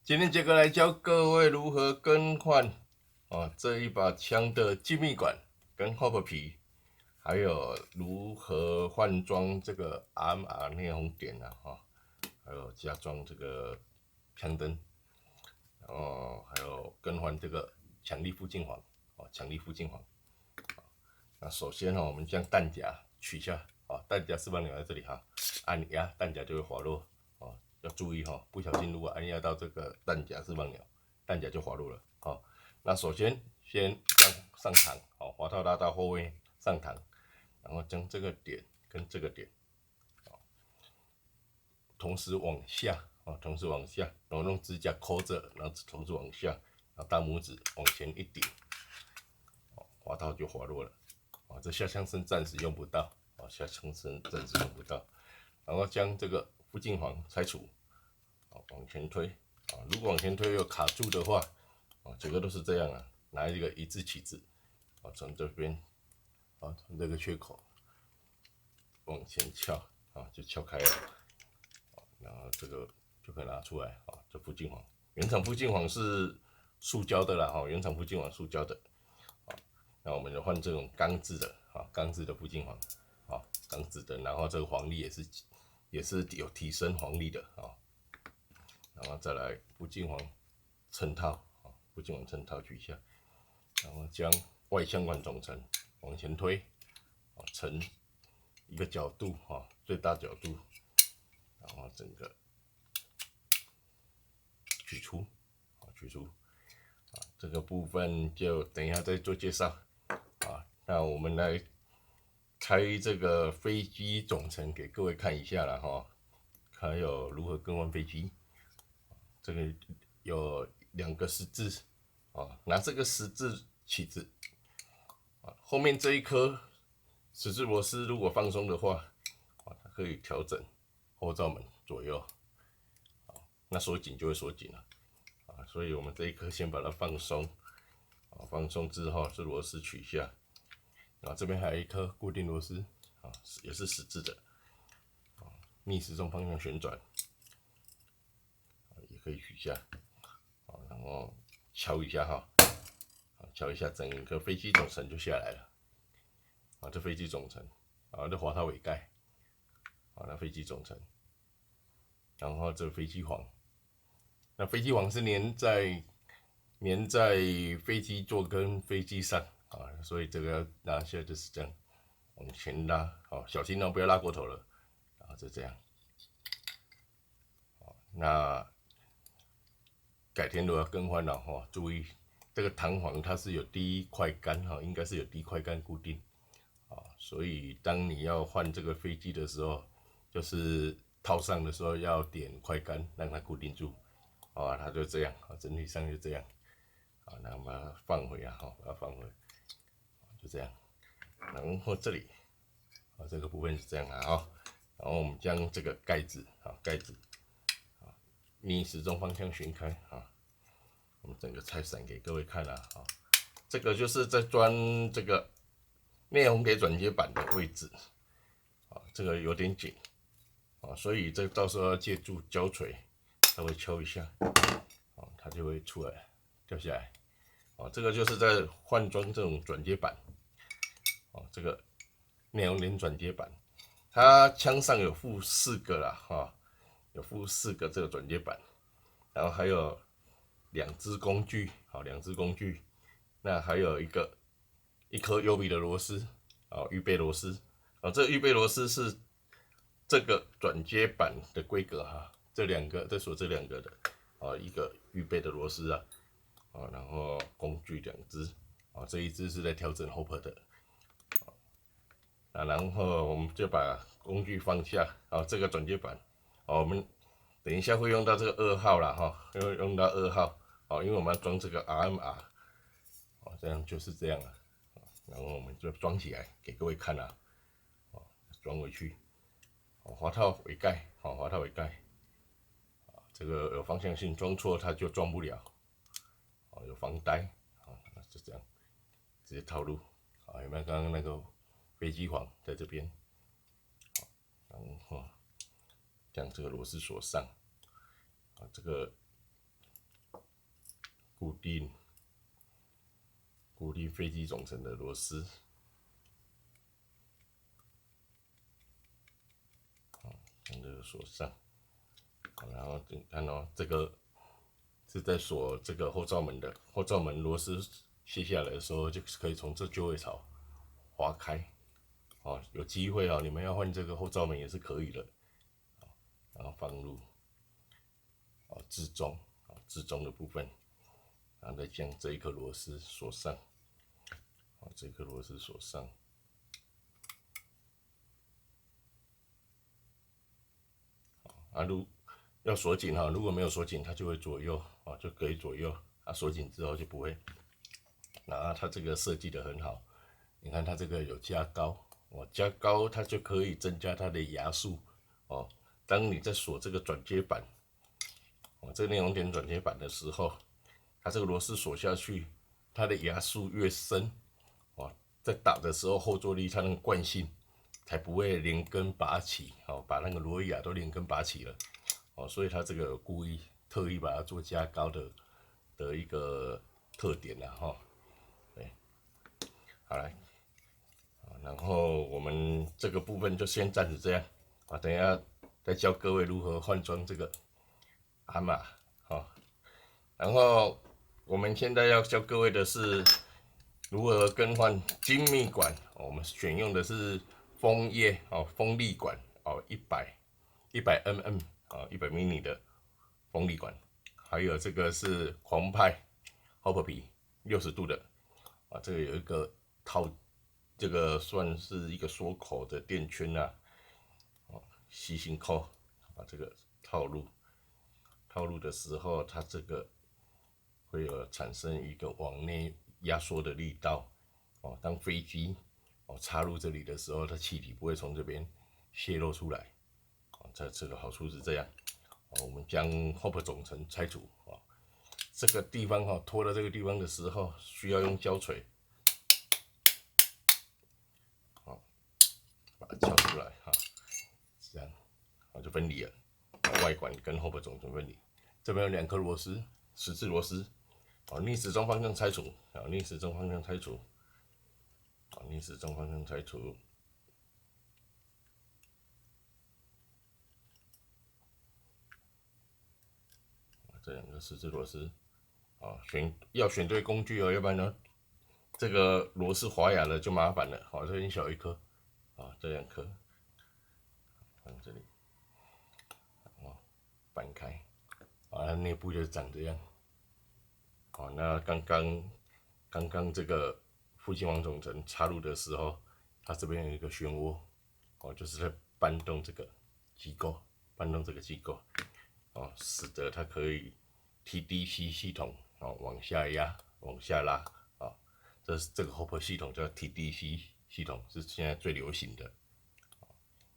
今天杰哥来教各位如何更换这一把枪的机密管跟后壳皮，还有如何换装这个 RMR 内红点还有加装这个枪灯，然后还有更换这个强力附近环强力附近环。那首先我们将弹夹取下弹夹400钮在这里按压弹夹就会滑落要注意不小心如果按压到这个弹夹400钮，弹夹就滑落了那首先先上膛滑套拉到后面上膛，然后将这个点跟这个点同时往下然后用指甲抠着，然后同时往下，然后大拇指往前一顶滑套就滑落了这下枪身暂时用不到下枪身暂时用不到，然后将这个附近环拆除往前推如果往前推有卡住的话这个都是这样拿一个一字起子从这边从这个缺口往前撬就撬开了然后这个就可以拿出来这附近环，原厂附近环是塑胶的啦原厂附近环塑胶的那我们就换这种钢制的钢制的附近环钢制的，然后这个黄力也是有提升黄力的然后再来附近环衬套附近环衬套取下，然后将外枪管总成往前推成一个角度最大角度，然后整个取出这个部分就等一下再做介绍那我们来开这个飞机总成给各位看一下了还有如何更换飞机。这个有2个十字拿这个十字起子后面这一颗十字螺丝如果放松的话它可以调整后罩门左右那锁紧就会锁紧了所以我们这一颗先把它放松放松之后这螺丝取下，然后这边还有一颗固定螺丝也是十字的逆时钟方向旋转也可以取下然后敲一下敲一下，整个飞机总成就下来了这飞机总成这滑套尾盖那飞机总成，然后这飞机簧，那飞机簧是粘在飞机座跟飞机上所以这个要拉下就是这样往前拉小心不要拉过头了就这样那改天如果要更换了注意这个弹簧它是有低快杆应该是有低快杆固定所以当你要换这个飞机的时候，就是套上的时候要点快杆让它固定住它就这样整体上就这样那我们把它放回把它放回就这样，然后这里这个部分是这样然后我们将这个盖子逆时钟方向旋开我们整个拆散给各位看这个就是在装这个内红给转接板的位置这个有点紧所以这到时候要借助胶锤稍微敲一下它就会出来掉下来这个就是在换装这种转接板这个内红连转接板，它枪上有附4个啦有附4个这个转接板，然后还有2只工具2只工具，那还有一颗优比的螺丝预备螺丝这个预备螺丝是这个转接板的规格哈，这锁这两个的啊，一个预备的螺丝啊，然后工具2只啊，这一只是在调整 hopper 的然后我们就把工具放下，这个转接板我们等一下会用到这个2号啦哈，用到2号因为我们要装这个 RMR 这样就是这样了，然后我们就装起来给各位看啦，装回去。滑套尾盖，滑套尾盖，这个有方向性，装错它就装不了，有防呆，就这样，直接套路，有没有刚刚那个飞机簧在这边，然后将这个螺丝锁上，这个固定飞机总成的螺丝。将这个锁上，然后你看这个是在锁这个后罩门的，后罩门螺丝卸下来的时候，就可以从这就位槽划开，有机会你们要换这个后罩门也是可以的，然后放入置中的部分，然后再将这一颗螺丝锁上，这颗螺丝锁上。要锁紧如果没有锁紧，它就会左右就可以左右锁紧之后就不会。它这个设计的很好，你看它这个有加高，加高它就可以增加它的牙数当你在锁这个转接板，这个内容点转接板的时候，它这个螺丝锁下去，它的牙数越深在打的时候后坐力它那个惯性才不会连根拔起把那个螺牙都连根拔起了所以它这个特意把它做加高的一个特点啦对，好来，然后我们这个部分就先暂时这样等一下再教各位如何换装这个阿玛然后我们现在要教各位的是如何更换精密管我们选用的是枫叶风力管100 mm 100 mini 的风力管，还有这个是狂派 hopper 皮60度的这个有一个这个算是一个缩口的垫圈细心扣把这个套入的时候，它这个会有产生一个往内压缩的力道当飞机插入这里的时候，它气体不会从这边泄露出来这个好处是这样我们将 hopper 总成拆除这个地方拖到这个地方的时候，需要用胶锤把它敲出来这样就分离了，外管跟 hopper 总成分离。这边有2颗螺丝，10字螺丝逆时钟方向拆除逆时钟方向拆除逆时钟方向拆除。这2个10字螺丝要选对工具要不然呢，这个螺丝滑牙了就麻烦了这边小1颗这2颗放这里搬开它内部就长这样那刚刚这个负极簧总成插入的时候，它这边有一个漩涡就是在搬动这个机构，使得它可以 TDC 系统往下压、往下拉这个 hopper 系统叫 TDC 系统，是现在最流行的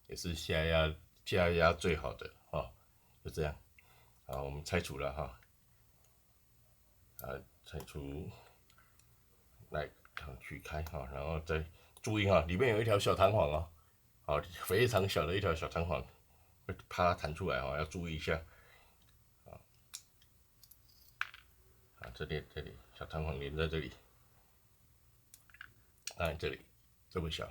也是下压最好的就这样我们拆除了拆除来取开然后再注意里面有一条小弹簧非常小的一条小弹簧，会怕它弹出来要注意一下这里小弹簧连在这里，这里这么小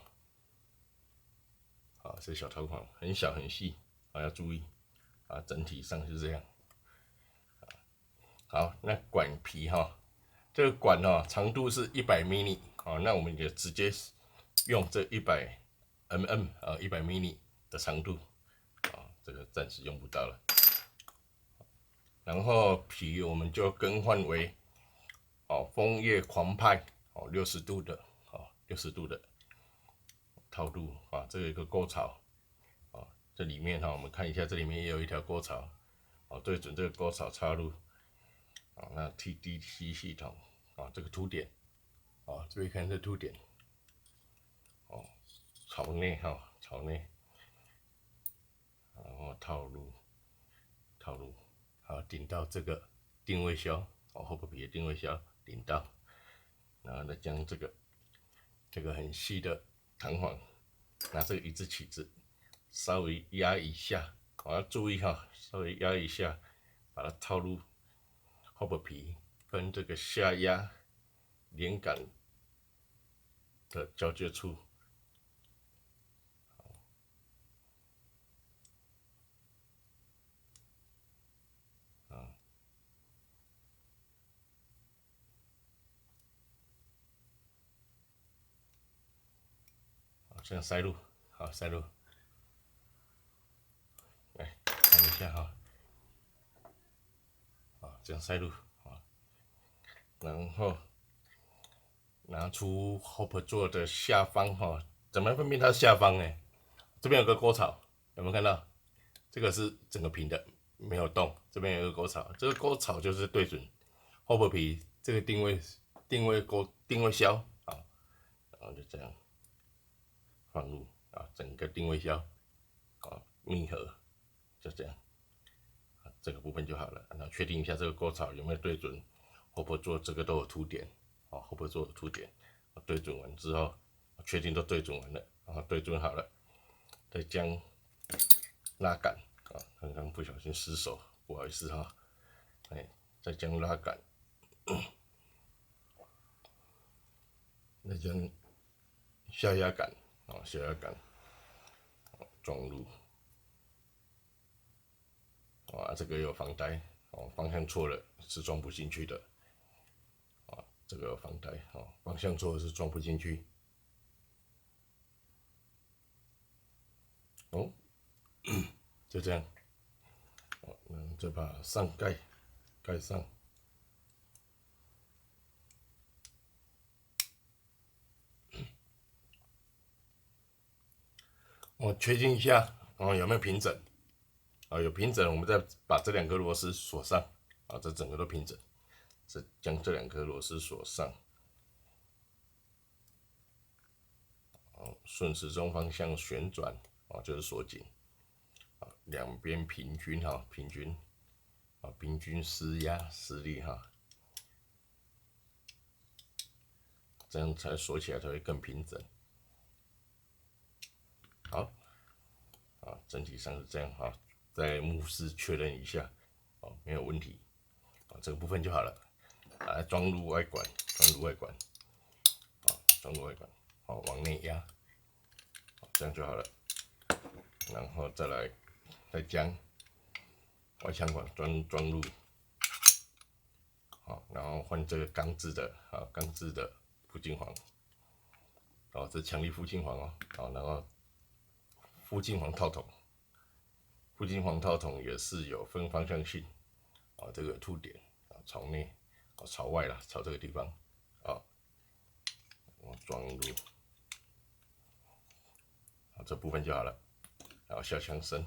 这小弹簧很小很细要注意整体上是这样好，那管皮这个管长度是100 mini 那我们就直接用这100 mm100 mini 的长度这个暂时用不到了。然后皮我们就更换为枫叶狂派60度的60度的套路啊，这有一个沟槽啊，这里面我们看一下，这里面也有一条沟槽对准这个沟槽插入那 TDC 系统这个凸点这边看这凸点朝内朝内，然后套入顶到这个定位销后部皮的定位销顶到，然后呢将这个很细的弹簧拿这个一字起子稍微压一下，要注意稍微压一下，把它套入后部皮跟这个下压连杆的交接处。这样塞入，塞入，来看一下这样塞入然后拿出 hopper 座的下方怎么分辨它的下方呢？这边有个沟槽，有没有看到？这个是整个平的，没有动。这边有一个沟槽，这个沟槽就是对准 hopper 皮这个定位销然后就这样放入整个定位销密合，就这样这个部分就好了。然后确定一下这个沟槽有没有对准 hopper 座，这个都有凸点hopper 座有凸点，对准完之后，确定都对准完了，然后对准好了，再将拉杆刚刚不小心失手，不好意思再将拉杆，再将下压杆下压杆装入这个有防呆方向错了是装不进去的这个有防呆方向错了是装不进去就这样再把上盖上确定一下有没有平整有平整，我们再把这2颗螺丝锁上这整个都平整，将这2颗螺丝锁上顺时钟方向旋转就是锁紧两边平均平均施压施力这样才锁起来才会更平整。好整体上是这样再目视确认一下没有问题这个部分就好了。装入外管往内压这样就好了。然后再将外腔管装入然后换这个钢制的附近簧这是强力附近簧然后附近簧套筒也是有分方向性这个凸点朝内朝外啦，朝这个地方我装入这部分就好了。然后下枪身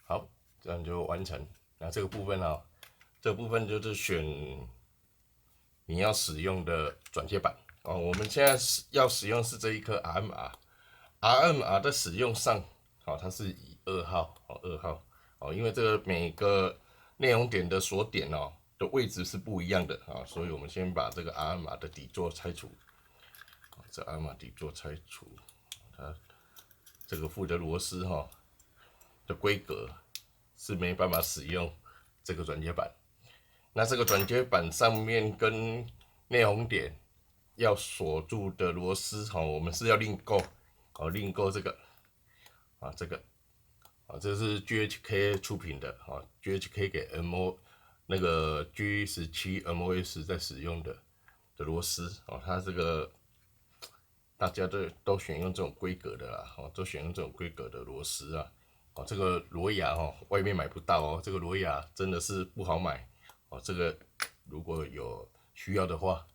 好，这样就完成。那这个部分这个部分就是选你要使用的转接板我们现在要使用是这一颗 RMR 的使用上它是以2号因为这个每个内容点的锁点的位置是不一样的所以我们先把这个 RMR 的底座拆除这 RMR 底座拆除它这个附的螺丝的规格是没办法使用这个转接板。那这个转接板上面跟内红点要锁住的螺丝我们是要另购另购这个这是 GHK 出品的GHK 给 那个 G17 MOS 在使用的螺丝它这个大家都选用这种规格的啦，都选用这种规格的螺丝啊。这个螺牙外面买不到哦，这个螺牙真的是不好买这个如果有需要的话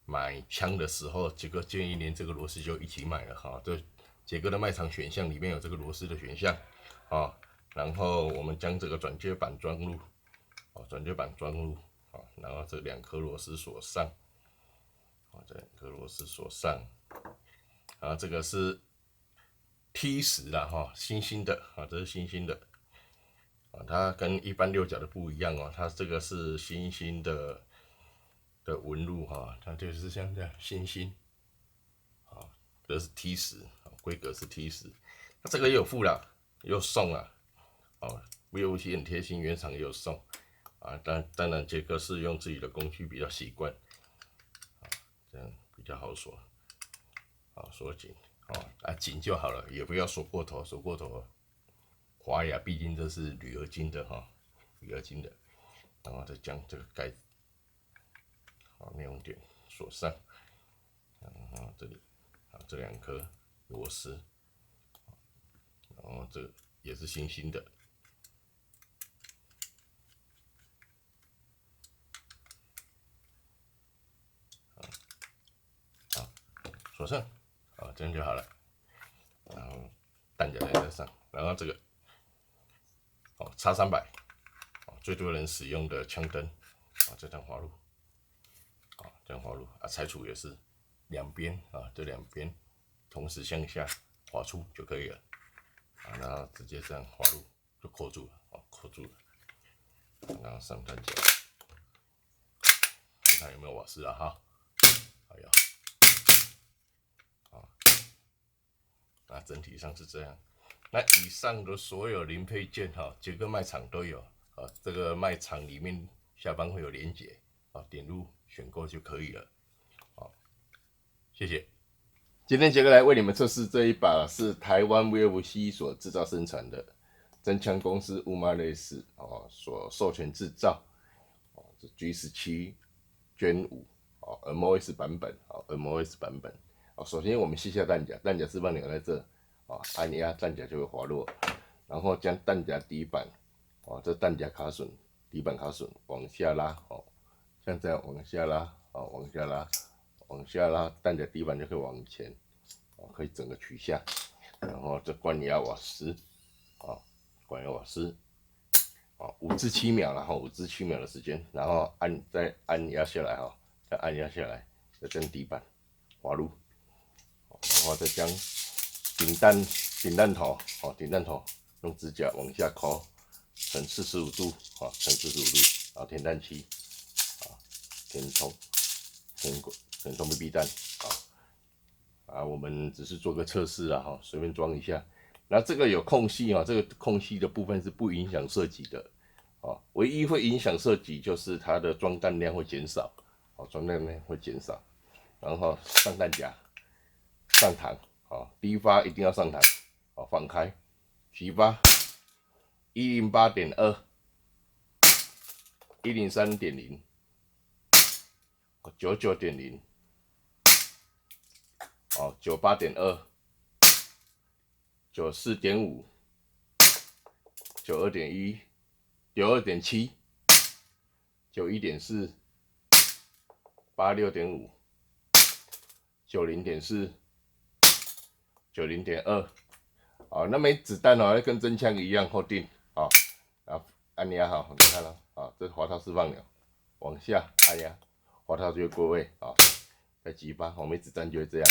买枪的时候，杰哥建议连这个螺丝就一起买了哈。这杰哥的卖场选项里面有这个螺丝的选项然后我们将这个转接板装入转接板装入然后这2颗螺丝锁上这2颗螺丝锁上这个是 T10啦新的这是新的它跟一般6角的不一样它这个是新的纹路它就是像这样新这是 T10规格是 T10，它这个也有附啦，也有送啦VOC 很贴心，原厂也有送当然杰哥是用自己的工具比较习惯这样比较好锁锁紧紧就好了，也不要锁过头，锁过头滑牙，毕竟这是铝合金的铝合金的，然后再将这个盖子内容点锁上，然后这里这2颗螺丝，然后这个也是新的。锁上这样就好了。然后弹夹在上，然后这个X300最多人使用的枪灯这样滑入这样滑入拆除也是2边这2边同时向下滑出就可以了然后直接这样滑入就扣住了扣住了，然后上弹夹，看看有没有瓦斯哎呀那整体上是这样。那以上的所有零配件杰哥卖场都有这个卖场里面下方会有连结点入选购就可以了谢谢。今天杰哥来为你们测试这一把是台湾 VFC 所制造生产的真枪公司乌马类似所授权制造这 G17 Gen 5MOS 版本MOS 版本首先我们卸下弹夹，弹夹释放钮在这按压弹夹就会滑落，然后将弹夹底板这弹夹卡榫底板卡榫往下拉像这样往下拉往下拉往下拉，弹夹底板就可以往前可以整个取下，然后这灌压瓦斯灌压瓦斯5至7秒，然后5至7秒的时间，然后再按压下来再按压下来，再将底板滑入，然后再将顶弹头用指甲往下抠，呈45度呈45度，然后填弹器填充 BB 弹我们只是做个测试随便装一下。那这个有空隙这个空隙的部分是不影响射击的唯一会影响射击就是它的装弹量会减少装弹量会减少。然后上弹夹上膛第一发一定要上膛放开起发 108.2 103.0 99.0 98.2 94.5 92.1 92.7 91.4 86.5 90.4 90.2那枚子弹要跟真枪一样后定然后按压你看了这是滑套释放钮，往下按压，滑套就会归位再击发枚子弹就会这样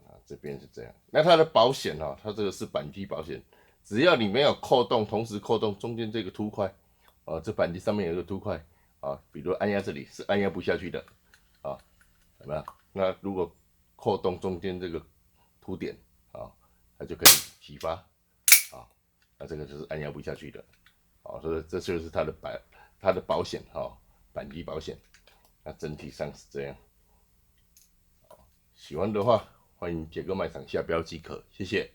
那这边是这样。那它的保险它这个是扳机保险，只要你没有扣动，同时扣动中间这个凸块这扳机上面有一个凸块比如按压这里是按压不下去的有没有？那如果扣动中间这个凸点它就可以起发那这个就是按压不下去的所以这就是它的保险扳机保险。那整体上是这样喜欢的话欢迎杰哥卖场下标即可，谢谢。